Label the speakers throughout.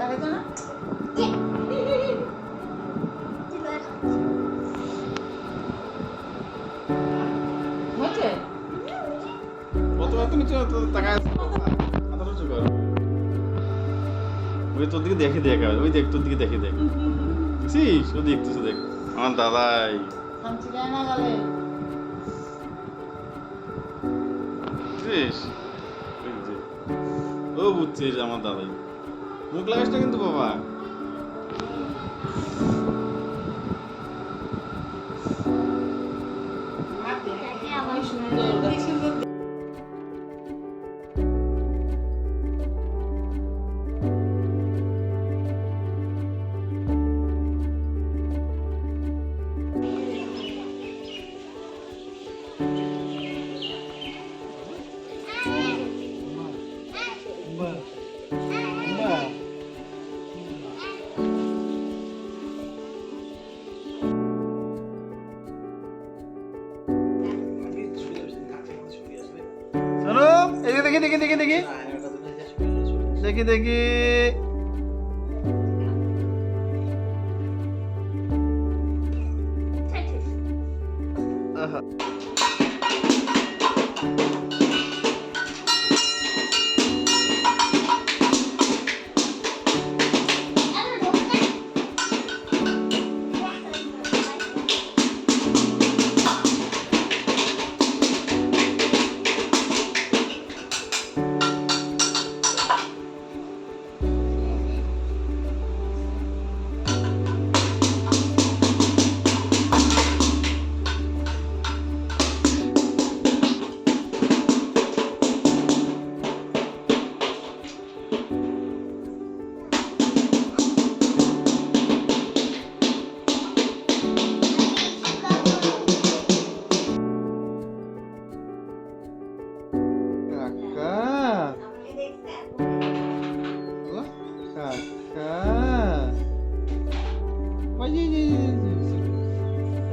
Speaker 1: দেখাইতো না হয়েছে
Speaker 2: কতবার তুমি তাকায় মাথা উঁচু কর। ওই তোর দিকে দেখে দেখ, ওই দেখ তোর দিকে দেখে দেখ, বুঝছিস? ও দেখতেছে, দেখ আমার দাদাই।
Speaker 1: খামচি গায়ে না গেলে
Speaker 2: বুঝছিস? ওই যে, ও বুঝছিস আমার দাদাই। মুখ লাগাস না কিন্তু বাবা।
Speaker 1: আমার সুন্দর
Speaker 2: চলো এদিকে দেখি দেখি দেখি দেখি দেখি দেখি। আহা।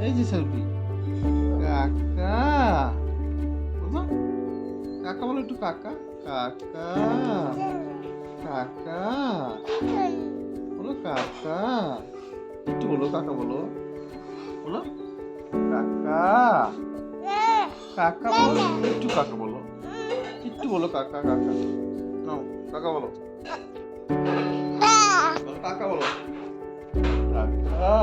Speaker 2: এই যে সেলফি কাকা, বলো কাকা, বলো একটু কাকা কাকা কাকা, বলো কাকা, একটু বলো কাকা, বলো বলো কাকা কাকা, বলো একটু কাকা, বলো একটু বলো কাকা কাকা, নাও কাকা বলো, বলো কাকা, বলো কাকা।